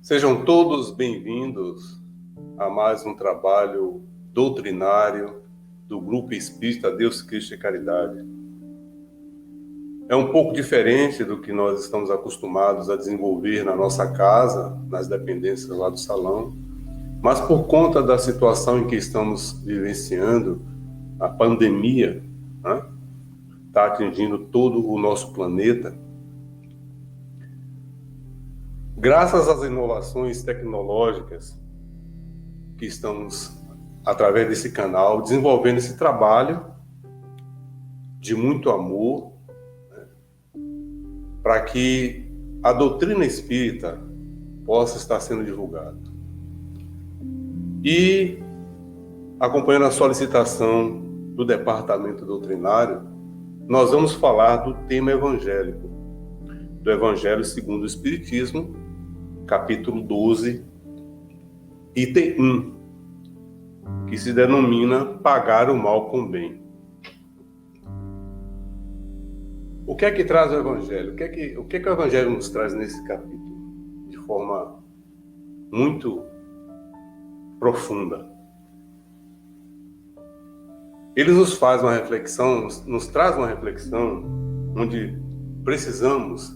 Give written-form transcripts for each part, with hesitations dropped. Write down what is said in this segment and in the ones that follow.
Sejam todos bem-vindos a mais um trabalho doutrinário do Grupo Espírita Deus, Cristo e Caridade. É um pouco diferente do que nós estamos acostumados a desenvolver na nossa casa, nas dependências lá do salão, mas por conta da situação em que estamos vivenciando, a pandemia está atingindo todo o nosso planeta. Graças às inovações tecnológicas que estamos, através desse canal, desenvolvendo esse trabalho de muito amor, para que a doutrina espírita possa estar sendo divulgada. E, acompanhando a solicitação do Departamento Doutrinário, nós vamos falar do tema evangélico, do Evangelho segundo o Espiritismo, capítulo 12, item 1, que se denomina Pagar o Mal com o Bem. O que é que traz o Evangelho? O que o Evangelho nos traz nesse capítulo? De forma muito profunda. Ele nos faz uma reflexão, nos traz uma reflexão onde precisamos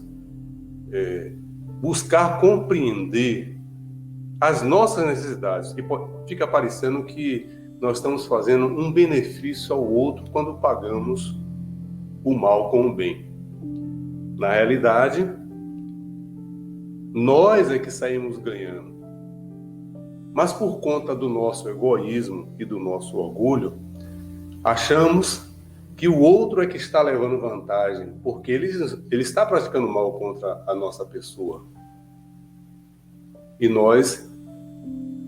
buscar compreender as nossas necessidades. E fica parecendo que nós estamos fazendo um benefício ao outro quando pagamos o mal com o bem. Na realidade, nós é que saímos ganhando. Mas por conta do nosso egoísmo e do nosso orgulho, achamos que o outro é que está levando vantagem, porque ele está praticando mal contra a nossa pessoa. E nós,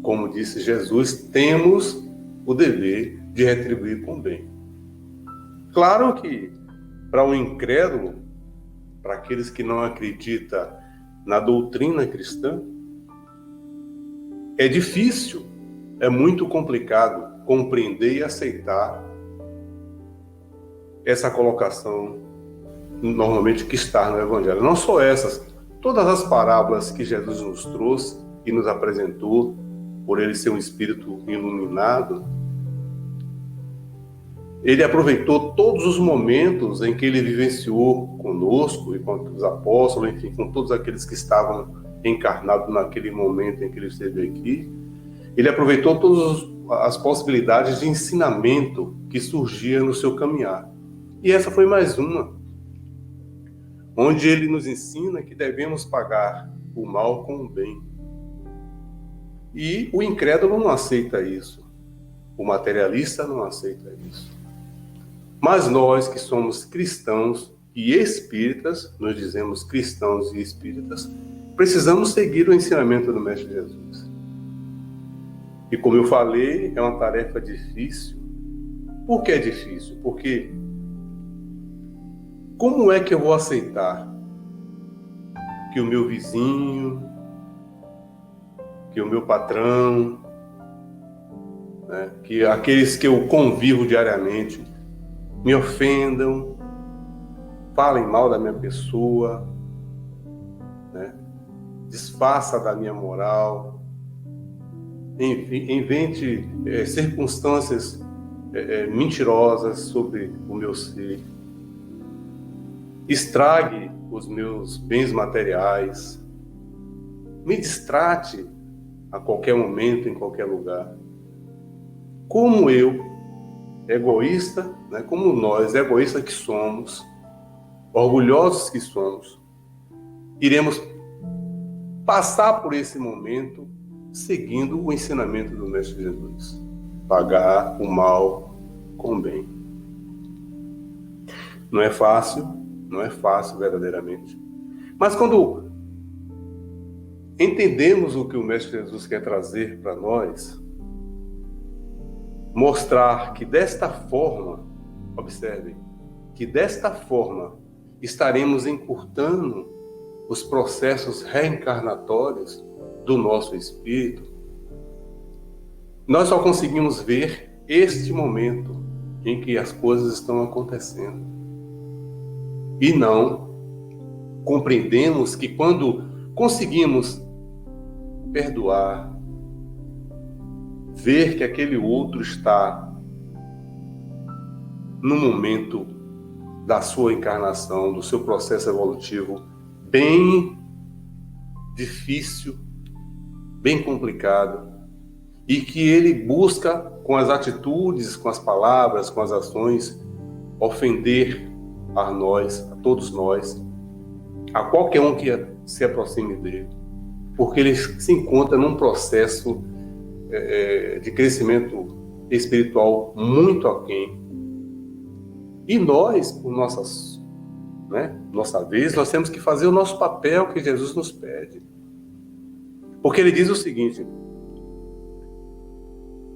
como disse Jesus, temos o dever de retribuir com bem. Claro que para um incrédulo, para aqueles que não acreditam na doutrina cristã, é difícil, é muito complicado compreender e aceitar essa colocação normalmente que está no Evangelho. Não só essas, todas as parábolas que Jesus nos trouxe e nos apresentou, por ele ser um espírito iluminado, ele aproveitou todos os momentos em que ele vivenciou conosco e com os apóstolos, enfim, com todos aqueles que estavam encarnados naquele momento em que ele esteve aqui. Ele aproveitou todas as possibilidades de ensinamento que surgiam no seu caminhar. E essa foi mais uma, onde ele nos ensina que devemos pagar o mal com o bem. E o incrédulo não aceita isso. O materialista não aceita isso. Mas nós que somos cristãos e espíritas, nós dizemos cristãos e espíritas, precisamos seguir o ensinamento do Mestre Jesus. E como eu falei, é uma tarefa difícil. Por que é difícil? Porque como é que eu vou aceitar que o meu vizinho, que o meu patrão, que aqueles que eu convivo diariamente me ofendam, falem mal da minha pessoa, desfaça da minha moral, enfim, invente circunstâncias mentirosas sobre o meu ser, estrague os meus bens materiais, me distrate a qualquer momento, em qualquer lugar. Como eu, egoísta, como nós, egoístas que somos, orgulhosos que somos, iremos passar por esse momento seguindo o ensinamento do Mestre Jesus. Pagar o mal com o bem. Não é fácil verdadeiramente. Mas quando entendemos o que o Mestre Jesus quer trazer para nós, mostrar que desta forma, observem, que desta forma estaremos encurtando os processos reencarnatórios do nosso espírito, nós só conseguimos ver este momento em que as coisas estão acontecendo. E não compreendemos que quando conseguimos perdoar, ver que aquele outro está no momento da sua encarnação, do seu processo evolutivo bem difícil, bem complicado, e que ele busca, com as atitudes, com as palavras, com as ações, ofender a nós, a todos nós, a qualquer um que se aproxime dele, porque ele se encontra num processo de crescimento espiritual muito aquém. E nós, por nossa vez, nós temos que fazer o nosso papel que Jesus nos pede. Porque ele diz o seguinte: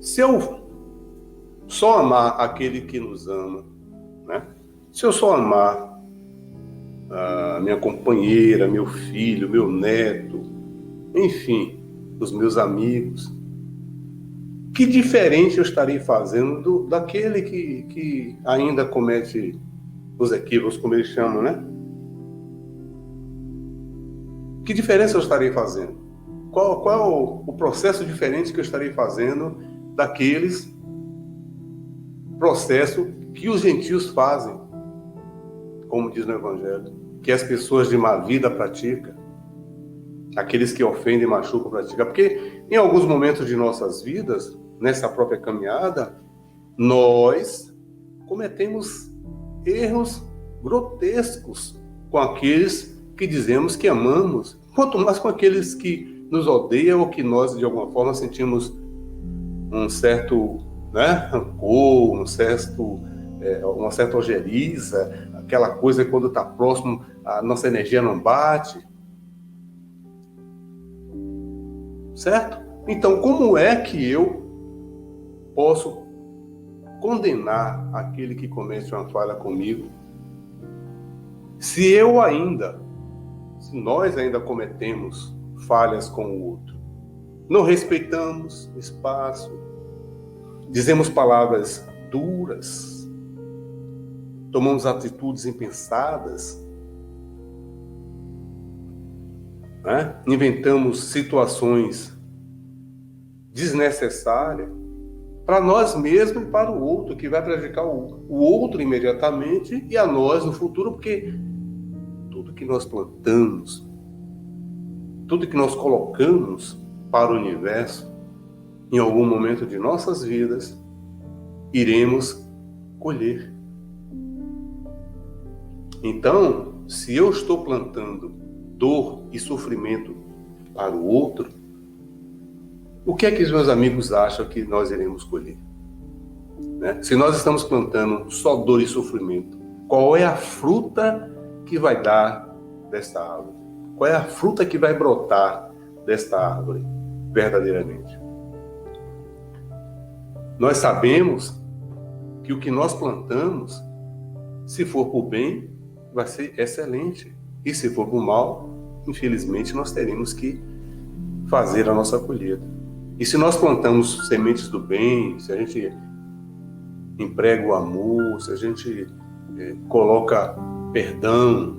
se eu só amar aquele que nos ama, né? Se eu só amar a minha companheira, meu filho, meu neto, enfim, os meus amigos, que diferente eu estarei fazendo daquele que ainda comete os equívocos, como eles chamam, né? Que diferença eu estarei fazendo? Qual é o processo diferente que eu estarei fazendo daqueles processos que os gentios fazem, como diz no Evangelho, que as pessoas de má vida praticam, aqueles que ofendem, machucam, praticam? Porque em alguns momentos de nossas vidas, nessa própria caminhada, nós cometemos erros grotescos com aqueles que dizemos que amamos, quanto mais com aqueles que nos odeiam ou que nós, de alguma forma, sentimos um certo rancor, uma certa ojeriza, aquela coisa que quando está próximo a nossa energia não bate. Certo? Então, como é que eu posso condenar aquele que comete uma falha comigo, se nós ainda cometemos falhas com o outro? Não respeitamos o espaço, dizemos palavras duras, tomamos atitudes impensadas, inventamos situações desnecessárias para nós mesmos e para o outro, que vai prejudicar o outro imediatamente e a nós no futuro, porque tudo que nós plantamos, tudo que nós colocamos para o universo, em algum momento de nossas vidas, iremos colher. Então, se eu estou plantando dor e sofrimento para o outro, o que é que os meus amigos acham que nós iremos colher? Se nós estamos plantando só dor e sofrimento, qual é a fruta que vai dar desta árvore? Qual é a fruta que vai brotar desta árvore, verdadeiramente? Nós sabemos que o que nós plantamos, se for por bem, vai ser excelente. E se for por mal, infelizmente, nós teremos que fazer a nossa colheita. E se nós plantamos sementes do bem, se a gente emprega o amor, se a gente coloca perdão,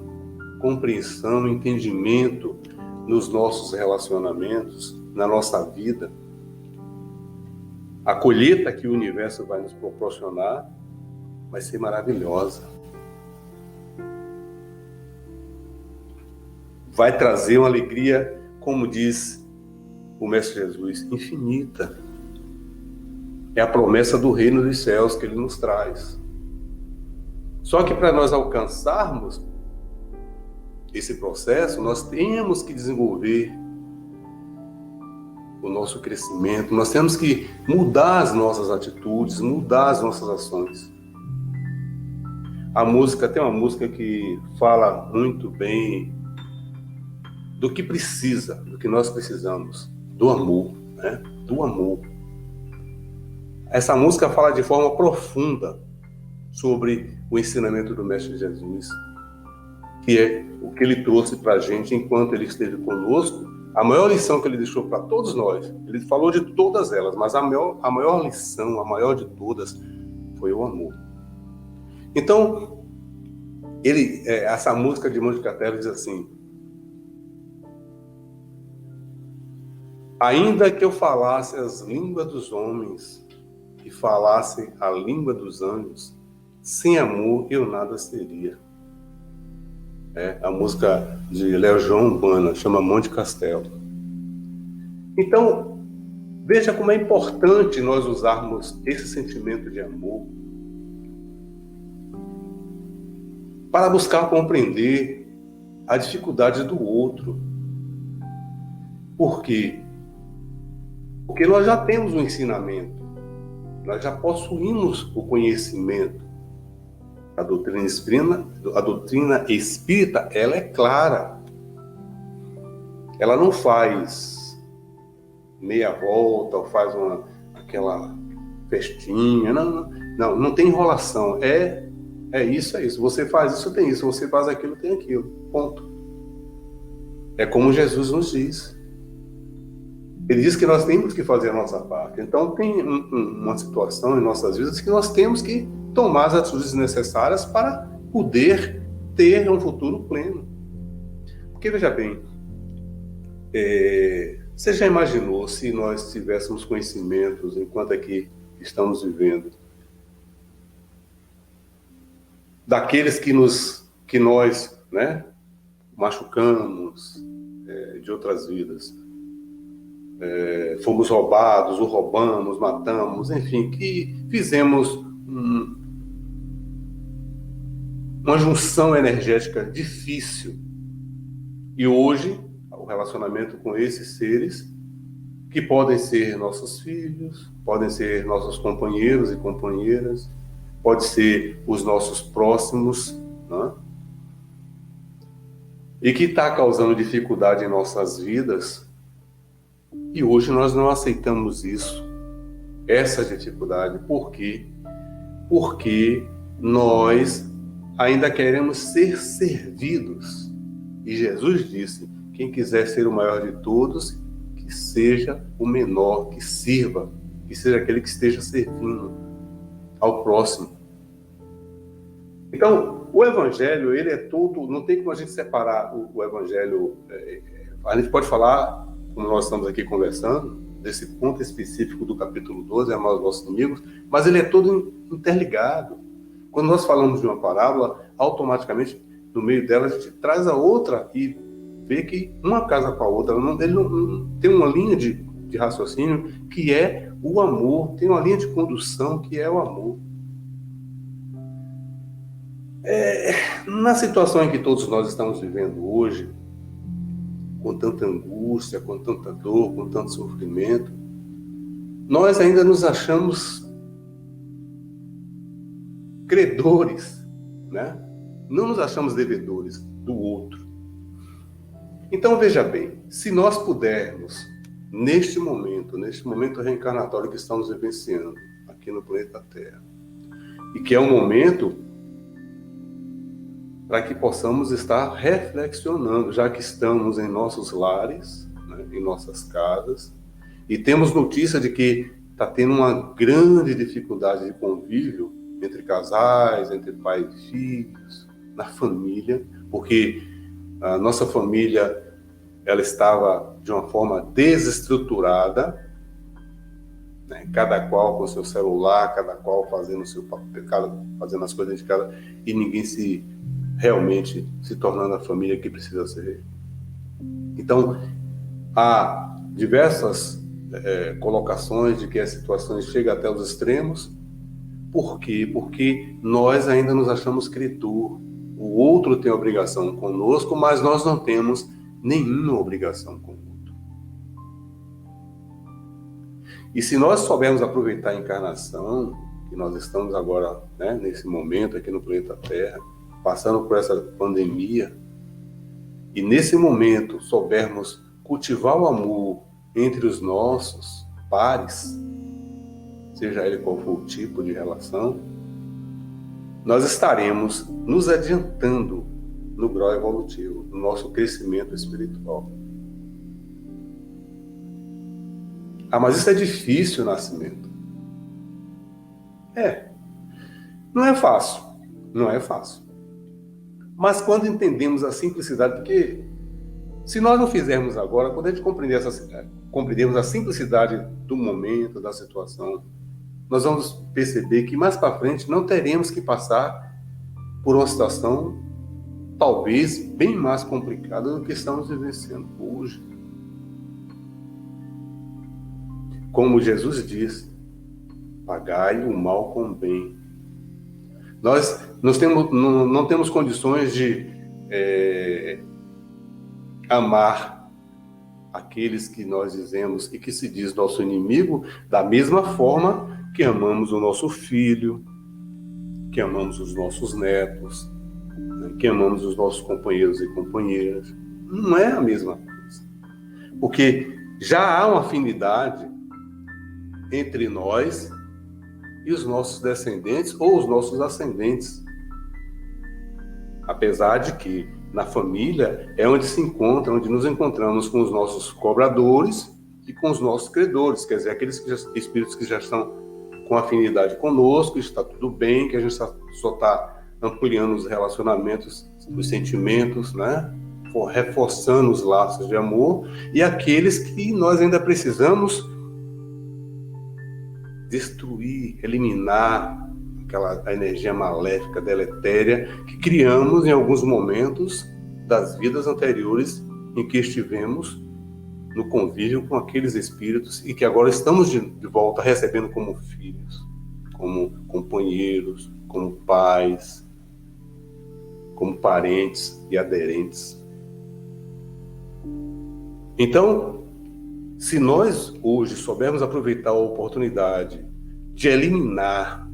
compreensão, entendimento nos nossos relacionamentos, na nossa vida, a colheita que o universo vai nos proporcionar vai ser maravilhosa. Vai trazer uma alegria, como diz o Mestre Jesus, infinita. É a promessa do reino dos céus que ele nos traz. Só que para nós alcançarmos esse processo, nós temos que desenvolver o nosso crescimento, nós temos que mudar as nossas atitudes, mudar as nossas ações. Tem uma música que fala muito bem do que precisa, do que nós precisamos, do amor, do amor. Essa música fala de forma profunda sobre o ensinamento do Mestre Jesus, que é o que ele trouxe para a gente enquanto ele esteve conosco. A maior lição que ele deixou para todos nós, ele falou de todas elas, mas a maior lição, a maior de todas, foi o amor. Então, essa música de Monte Castelo diz assim: Ainda que eu falasse as línguas dos homens e falasse a língua dos anjos, sem amor eu nada seria. A música de Léo João Urbana, chama Monte Castelo. Então, veja como é importante nós usarmos esse sentimento de amor para buscar compreender a dificuldade do outro. Por quê? Porque nós já temos o ensinamento, nós já possuímos o conhecimento. A doutrina espírita, ela é clara. Ela não faz meia volta ou faz aquela festinha. Não tem enrolação. É isso. Você faz isso, tem isso. Você faz aquilo, tem aquilo. Ponto. É como Jesus nos diz. Ele diz que nós temos que fazer a nossa parte. Então tem uma situação em nossas vidas que nós temos que tomar as atitudes necessárias para poder ter um futuro pleno. Porque, veja bem, você já imaginou se nós tivéssemos conhecimentos enquanto aqui estamos vivendo daqueles que nós, né, machucamos de outras vidas, fomos roubados, ou roubamos, matamos, enfim, que fizemos uma junção energética difícil. E hoje, o relacionamento com esses seres, que podem ser nossos filhos, podem ser nossos companheiros e companheiras, pode ser os nossos próximos, né? E que está causando dificuldade em nossas vidas. E hoje nós não aceitamos isso, essa dificuldade. Por quê? Porque nós ainda queremos ser servidos. E Jesus disse, quem quiser ser o maior de todos, que seja o menor, que sirva, que seja aquele que esteja servindo ao próximo. Então, o Evangelho, ele é todo, não tem como a gente separar o Evangelho. A gente pode falar, como nós estamos aqui conversando, desse ponto específico do capítulo 12, amar os nossos inimigos, mas ele é todo interligado. Quando nós falamos de uma parábola, automaticamente, no meio dela, a gente traz a outra e vê que uma casa com a outra. Ele não tem uma linha de raciocínio que é o amor, tem uma linha de condução que é o amor. Na situação em que todos nós estamos vivendo hoje, com tanta angústia, com tanta dor, com tanto sofrimento, nós ainda nos achamos credores, né? Não nos achamos devedores do outro. Então, veja bem, se nós pudermos, neste momento reencarnatório que estamos vivenciando aqui no planeta Terra, e que é um momento para que possamos estar reflexionando, já que estamos em nossos lares, né, em nossas casas, e temos notícia de que está tendo uma grande dificuldade de convívio entre casais, entre pais e filhos, na família, porque a nossa família ela estava de uma forma desestruturada, né, cada qual com seu celular, cada qual fazendo o seu papel, fazendo as coisas de casa, e ninguém realmente se tornando a família que precisa ser. Então, há diversas colocações de que as situações chegam até os extremos. Por quê? Porque nós ainda nos achamos credor. O outro tem obrigação conosco, mas nós não temos nenhuma obrigação com o outro. E se nós soubermos aproveitar a encarnação, que nós estamos agora, né, nesse momento aqui no planeta Terra, passando por essa pandemia, e nesse momento soubermos cultivar o amor entre os nossos pares, seja ele qual for o tipo de relação, nós estaremos nos adiantando no grau evolutivo, no nosso crescimento espiritual. Mas isso é difícil, Nascimento. Não é fácil. Não é fácil. Mas quando entendemos a simplicidade, porque Se nós não fizermos agora, quando a gente compreendermos a simplicidade do momento, da situação, nós vamos perceber que mais para frente não teremos que passar por uma situação talvez bem mais complicada do que estamos vivenciando hoje. Como Jesus diz, pagai o mal com o bem. Nós não temos condições de amar aqueles que nós dizemos e que se diz nosso inimigo da mesma forma que amamos o nosso filho, que amamos os nossos netos, que amamos os nossos companheiros e companheiras. Não é a mesma coisa. Porque já há uma afinidade entre nós e os nossos descendentes ou os nossos ascendentes. Apesar de que na família é onde se encontra, onde nos encontramos com os nossos cobradores e com os nossos credores, quer dizer, aqueles espíritos que já estão com afinidade conosco, está tudo bem, que a gente só está ampliando os relacionamentos, os sentimentos, né? Reforçando os laços de amor, e aqueles que nós ainda precisamos destruir, eliminar aquela energia maléfica, deletéria, que criamos em alguns momentos das vidas anteriores em que estivemos no convívio com aqueles espíritos e que agora estamos de volta recebendo como filhos, como companheiros, como pais, como parentes e aderentes. Então, se nós hoje soubermos aproveitar a oportunidade de eliminar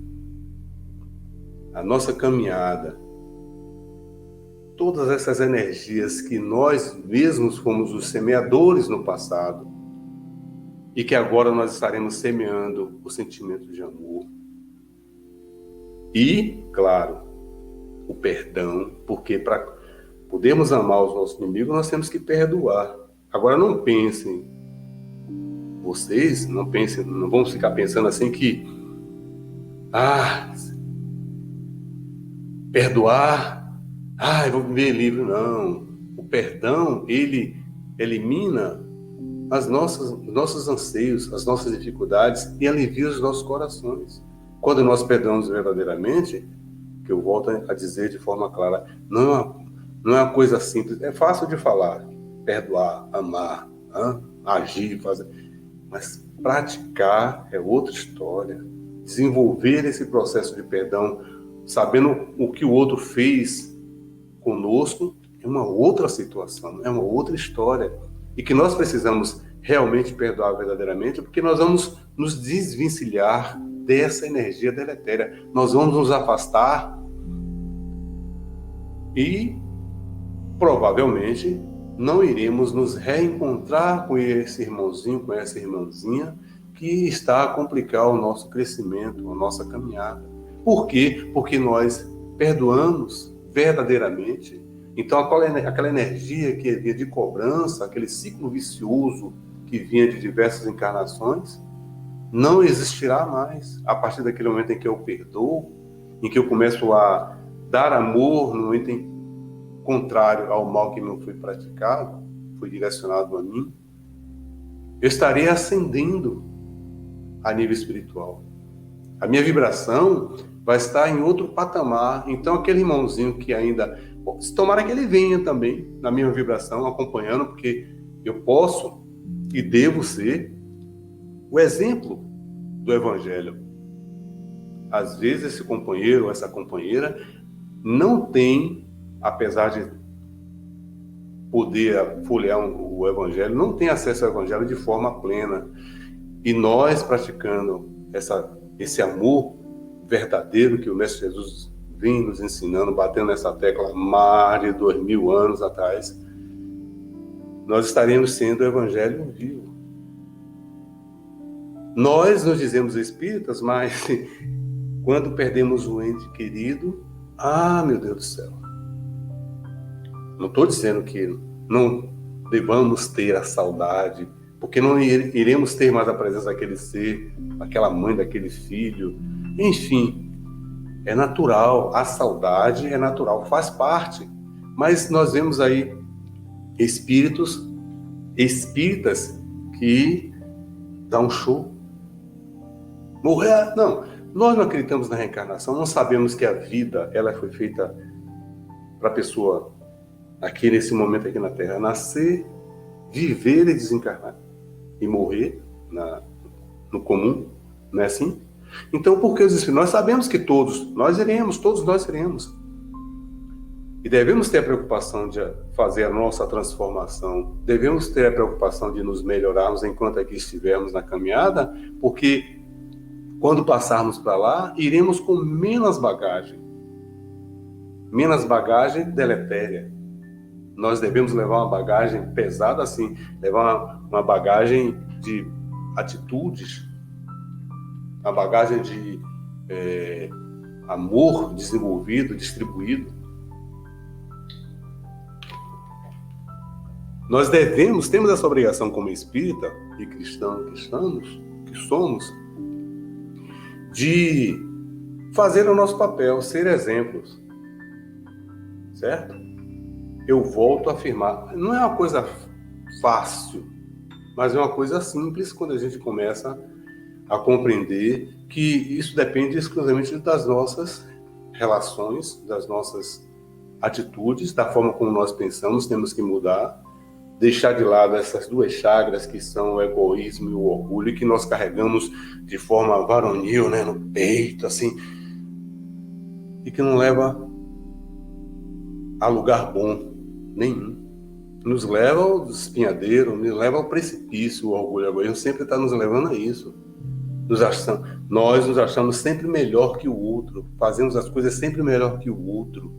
a nossa caminhada, todas essas energias que nós mesmos fomos os semeadores no passado e que agora nós estaremos semeando o sentimento de amor. E, claro, o perdão, porque para podermos amar os nossos inimigos, nós temos que perdoar. Agora não pensem, vocês não pensem, não vão ficar pensando assim que perdoar, eu vou viver livre. Não. O perdão, ele elimina os nossos anseios, as nossas dificuldades e alivia os nossos corações. Quando nós perdoamos verdadeiramente, que eu volto a dizer de forma clara, não é uma coisa simples, é fácil de falar, perdoar, amar, agir, fazer, mas praticar é outra história. Desenvolver esse processo de perdão, sabendo o que o outro fez conosco, é uma outra situação, é uma outra história. E que nós precisamos realmente perdoar verdadeiramente, porque nós vamos nos desvencilhar dessa energia deletéria. Nós vamos nos afastar e provavelmente não iremos nos reencontrar com esse irmãozinho, com essa irmãzinha que está a complicar o nosso crescimento, a nossa caminhada. Por quê? Porque nós perdoamos verdadeiramente. Então, aquela energia que vinha de cobrança, aquele ciclo vicioso que vinha de diversas encarnações, não existirá mais. A partir daquele momento em que eu perdoo, em que eu começo a dar amor no momento contrário ao mal que me foi praticado, foi direcionado a mim, eu estarei ascendendo a nível espiritual. A minha vibração vai estar em outro patamar. Então, aquele irmãozinho que ainda... tomara que ele venha também na minha vibração, acompanhando, porque eu posso e devo ser o exemplo do Evangelho. Às vezes, esse companheiro ou essa companheira não tem, apesar de poder folhear o Evangelho, não tem acesso ao Evangelho de forma plena. E nós, praticando esse amor verdadeiro que o Mestre Jesus vem nos ensinando, batendo nessa tecla mais de 2000 anos atrás, nós estaremos sendo o Evangelho vivo. Nós nos dizemos espíritas, mas quando perdemos o ente querido, meu Deus do céu. Não estou dizendo que não devamos ter a saudade, porque não iremos ter mais a presença daquele ser, daquela mãe, daquele filho. Enfim, é natural, a saudade é natural, faz parte. Mas nós vemos aí espíritas que dão um show. Morrer, não. Nós não acreditamos na reencarnação, não sabemos que a vida ela foi feita para a pessoa aqui nesse momento aqui na Terra nascer, viver e desencarnar e morrer no comum, não é assim? Então, por que os espíritos? Nós sabemos que todos nós iremos. E devemos ter a preocupação de fazer a nossa transformação. Devemos ter a preocupação de nos melhorarmos enquanto aqui estivermos na caminhada, porque quando passarmos para lá, iremos com menos bagagem deletéria. Nós devemos levar uma bagagem pesada, assim, levar uma bagagem de atitudes, uma bagagem de amor desenvolvido, distribuído. Nós temos essa obrigação como espírita e cristão que somos, de fazer o nosso papel, ser exemplos, certo? Eu volto a afirmar, não é uma coisa fácil, mas é uma coisa simples quando a gente começa a compreender que isso depende exclusivamente das nossas relações, das nossas atitudes, da forma como nós pensamos. Temos que mudar, deixar de lado essas duas chakras que são o egoísmo e o orgulho, que nós carregamos de forma varonil, né, no peito, assim, e que não leva a lugar bom nenhum. Nos leva ao espinhadeiro, nos leva ao precipício. O orgulho e o egoísmo sempre está nos levando a isso. Nós nos achamos sempre melhor que o outro, fazemos as coisas sempre melhor que o outro.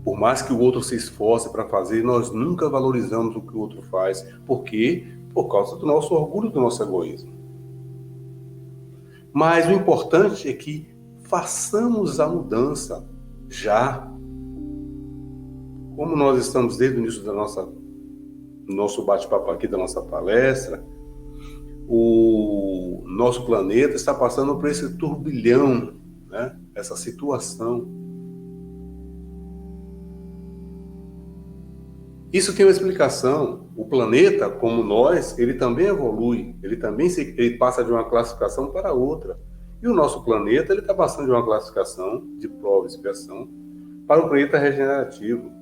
Por mais que o outro se esforce para fazer, nós nunca valorizamos o que o outro faz. Por quê? Por causa do nosso orgulho, do nosso egoísmo. Mas o importante é que façamos a mudança já. Como nós estamos desde o início do nosso bate-papo aqui, da nossa palestra, o nosso planeta está passando por esse turbilhão, né? Essa situação. Isso tem uma explicação. O planeta, como nós, ele também evolui, ele passa de uma classificação para outra. E o nosso planeta, ele está passando de uma classificação de prova e expiação para um planeta regenerativo.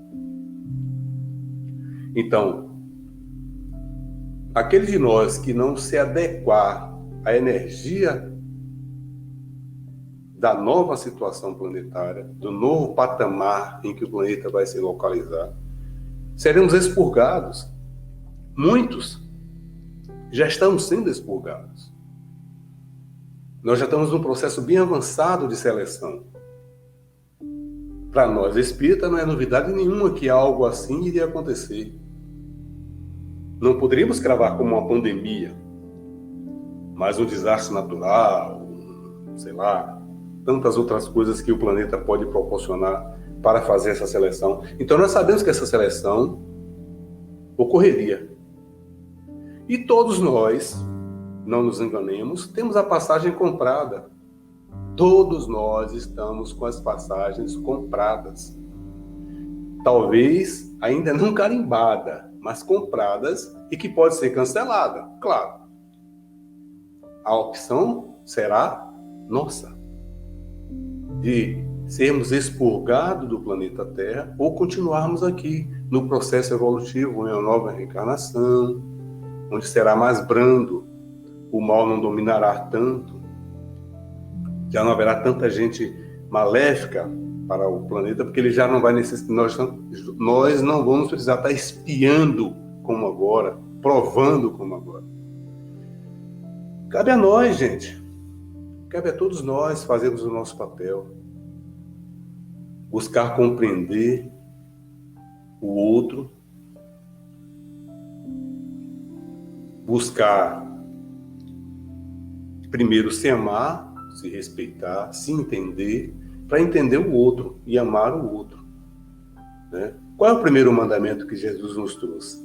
Então, aquele de nós que não se adequar à energia da nova situação planetária, do novo patamar em que o planeta vai se localizar, seremos expurgados. Muitos já estão sendo expurgados. Nós já estamos num processo bem avançado de seleção. Para nós, espírita, não é novidade nenhuma que algo assim iria acontecer. Não poderíamos cravar como uma pandemia, mas um desastre natural, sei lá, tantas outras coisas que o planeta pode proporcionar para fazer essa seleção. Então nós sabemos que essa seleção ocorreria. E todos nós, não nos enganemos, temos a passagem comprada. Todos nós estamos com as passagens compradas. Talvez ainda não carimbada, mas compradas e que pode ser cancelada, claro. A opção será nossa, de sermos expurgados do planeta Terra ou continuarmos aqui no processo evolutivo, em uma nova reencarnação, onde será mais brando, o mal não dominará tanto, já não haverá tanta gente maléfica para o planeta, porque ele já não vai necessitar, nós não vamos precisar estar espiando como agora, provando como agora. Cabe a nós, gente, cabe a todos nós fazermos o nosso papel, buscar compreender o outro, buscar primeiro se amar, se respeitar, se entender, para entender o outro e amar o outro, né? Qual é o primeiro mandamento que Jesus nos trouxe?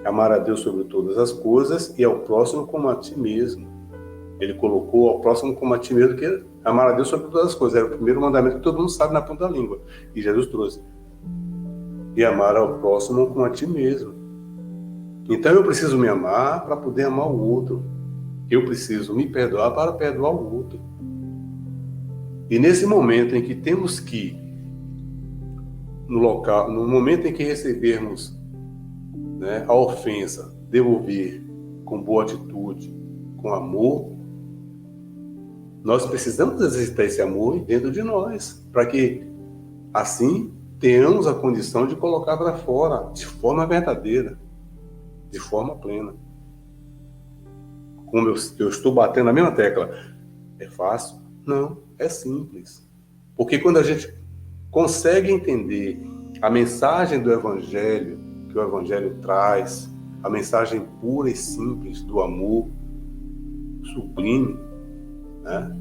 Amar a Deus sobre todas as coisas e ao próximo como a ti mesmo. Ele colocou ao próximo como a ti mesmo, que é amar a Deus sobre todas as coisas. Era o primeiro mandamento que todo mundo sabe na ponta da língua. E Jesus trouxe. e amar ao próximo como a ti mesmo. Então eu preciso me amar para poder amar o outro. Eu preciso me perdoar para perdoar o outro. E nesse momento em que temos que, no momento em que recebermos, né, a ofensa, devolver com boa atitude, com amor, nós precisamos exercitar esse amor dentro de nós, para que assim tenhamos a condição de colocar para fora de forma verdadeira, de forma plena. Como eu estou batendo na mesma tecla, é fácil? Não, é simples. Porque quando a gente consegue entender a mensagem do Evangelho, que o Evangelho traz, a mensagem pura e simples do amor, sublime, né?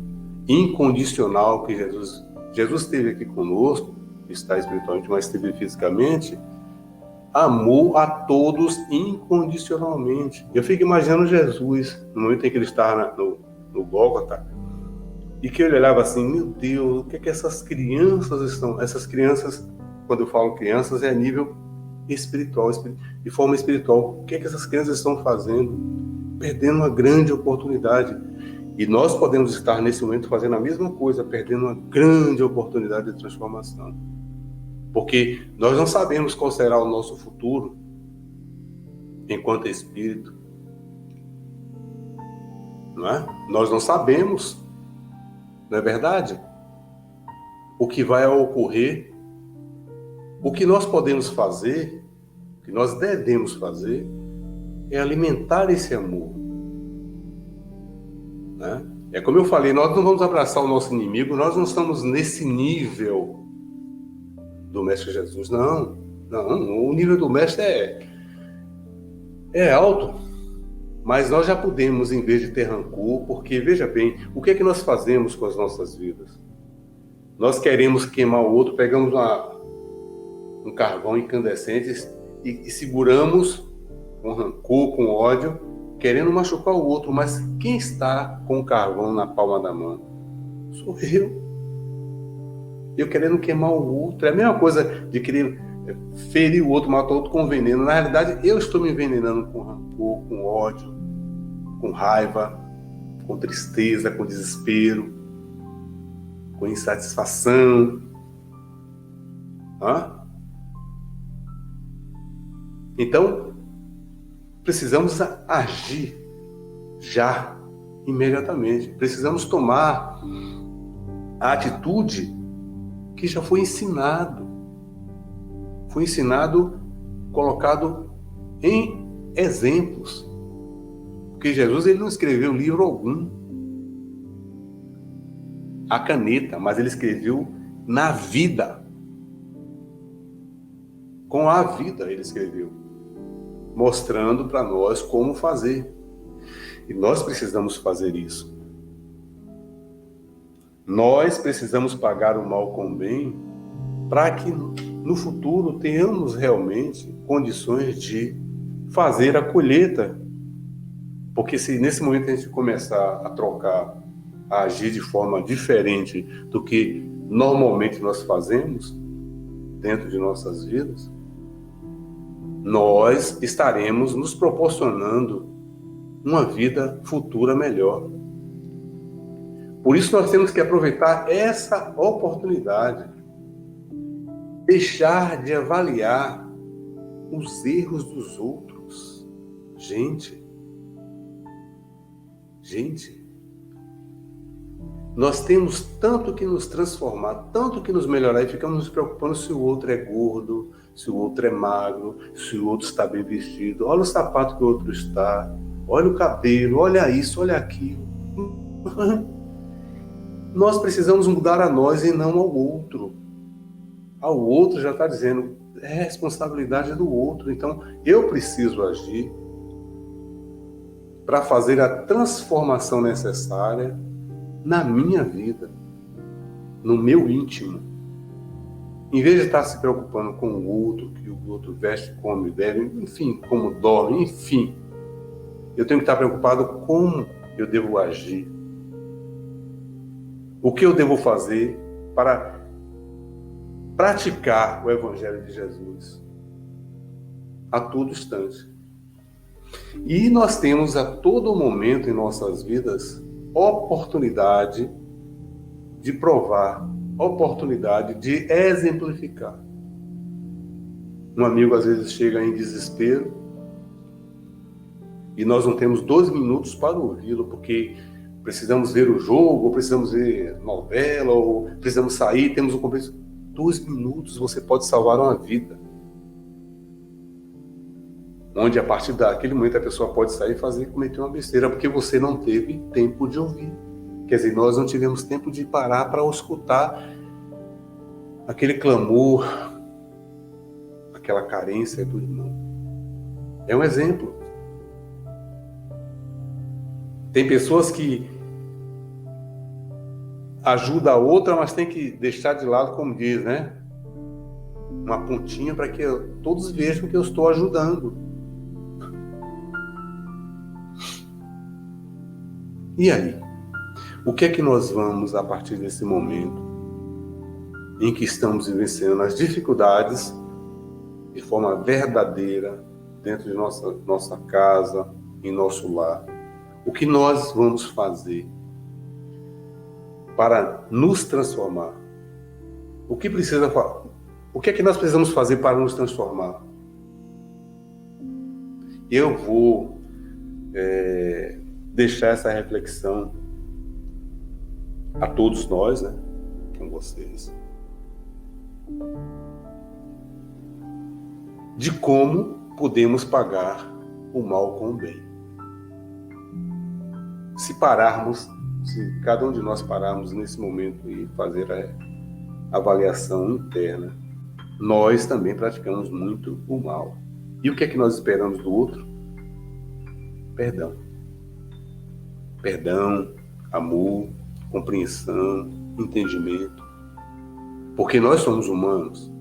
Incondicional que Jesus esteve aqui conosco, está espiritualmente, mas esteve fisicamente, amou a todos incondicionalmente. Eu fico imaginando Jesus, no momento em que ele estava no Gólgota, e que ele olhava assim, meu Deus, o que é que essas crianças estão... Essas crianças, quando eu falo crianças, é a nível espiritual, de forma espiritual. O que é que essas crianças estão fazendo? Perdendo uma grande oportunidade. E nós podemos estar nesse momento fazendo a mesma coisa, perdendo uma grande oportunidade de transformação. Porque nós não sabemos qual será o nosso futuro enquanto espírito. Não é? Nós não sabemos, não é verdade? O que vai ocorrer, o que nós podemos fazer, o que nós devemos fazer, é alimentar esse amor. Né? É como eu falei, nós não vamos abraçar o nosso inimigo, nós não estamos nesse nível do Mestre Jesus. Não, o nível do Mestre é alto, mas nós já podemos, em vez de ter rancor, porque, veja bem, o que é que nós fazemos com as nossas vidas? Nós queremos queimar o outro, pegamos um carvão incandescente e seguramos com rancor, com ódio, querendo machucar o outro, mas quem está com o carvão na palma da mão? Sou eu. Eu querendo queimar o outro. É a mesma coisa de querer ferir o outro, matar o outro com veneno. Na realidade, eu estou me envenenando com rancor, com ódio, com raiva, com tristeza, com desespero, com insatisfação. Então, precisamos agir já, imediatamente. Precisamos tomar a atitude que já foi ensinado. Foi ensinado, colocado em exemplos. Porque Jesus ele não escreveu livro algum a caneta, mas ele escreveu na vida. Com a vida ele escreveu, mostrando para nós como fazer. E nós precisamos fazer isso. Nós precisamos pagar o mal com o bem para que no futuro tenhamos realmente condições de fazer a colheita. Porque se nesse momento a gente começar a trocar, a agir de forma diferente do que normalmente nós fazemos dentro de nossas vidas, nós estaremos nos proporcionando uma vida futura melhor. Por isso nós temos que aproveitar essa oportunidade, deixar de avaliar os erros dos outros. Gente, nós temos tanto que nos transformar, tanto que nos melhorar e ficamos nos preocupando se o outro é gordo, se o outro é magro, se o outro está bem vestido. Olha o sapato que o outro está, olha o cabelo, olha isso, olha aquilo. Nós precisamos mudar a nós e não ao outro. Ao outro já está dizendo, é responsabilidade do outro. Então, eu preciso agir para fazer a transformação necessária na minha vida, no meu íntimo. Em vez de estar se preocupando com o outro, que o outro veste, come, bebe, enfim, como dorme, enfim. Eu tenho que estar preocupado como eu devo agir. O que eu devo fazer para praticar o Evangelho de Jesus? a todo instante. E nós temos a todo momento em nossas vidas oportunidade de provar, oportunidade de exemplificar. Um amigo às vezes chega em desespero e nós não temos 2 minutos para ouvi-lo, porque precisamos ver o jogo, ou precisamos ver novela, ou precisamos sair, temos um compromisso. 2 minutos você pode salvar uma vida. Onde a partir daquele momento a pessoa pode sair e cometer uma besteira, porque você não teve tempo de ouvir. Quer dizer, nós não tivemos tempo de parar para escutar aquele clamor, aquela carência do irmão. É um exemplo. Tem pessoas que ajudam a outra, mas tem que deixar de lado, como diz, né? Uma pontinha para que todos vejam que eu estou ajudando. E aí? O que é que nós vamos, a partir desse momento em que estamos vivenciando as dificuldades de forma verdadeira dentro de nossa casa, em nosso lar? O que nós vamos fazer para nos transformar? O que é que nós precisamos fazer para nos transformar? Eu vou deixar essa reflexão a todos nós, né, com vocês, de como podemos pagar o mal com o bem. Se cada um de nós pararmos nesse momento e fazer a avaliação interna, nós também praticamos muito o mal. E o que é que nós esperamos do outro? Perdão. Perdão, amor, compreensão, entendimento. Porque nós somos humanos.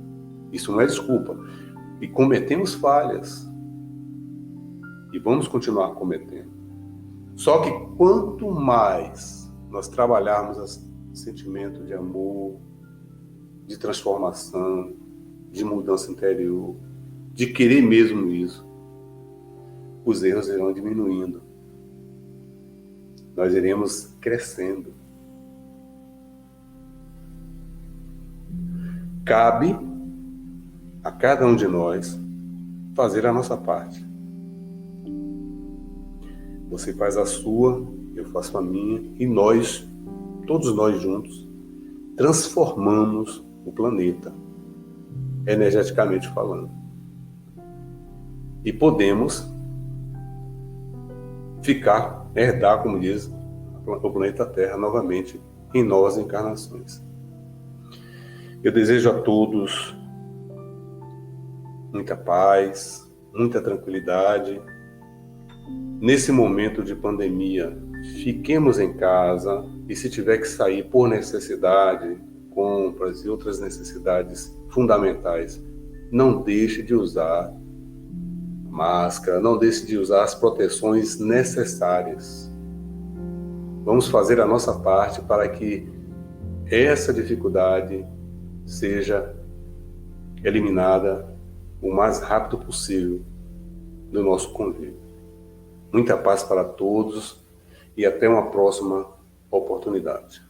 Isso não é desculpa. E cometemos falhas. E vamos continuar cometendo. Só que quanto mais nós trabalharmos esse sentimento de amor, de transformação, de mudança interior, de querer mesmo isso, os erros irão diminuindo. Nós iremos crescendo. Cabe a cada um de nós fazer a nossa parte. Você faz a sua, eu faço a minha, e nós, todos nós juntos, transformamos o planeta, energeticamente falando. E podemos herdar, como diz, o planeta Terra novamente em novas encarnações. Eu desejo a todos muita paz, muita tranquilidade. Nesse momento de pandemia, fiquemos em casa e se tiver que sair por necessidade, compras e outras necessidades fundamentais, não deixe de usar máscara, não deixe de usar as proteções necessárias. Vamos fazer a nossa parte para que essa dificuldade seja eliminada o mais rápido possível do nosso convívio. Muita paz para todos e até uma próxima oportunidade.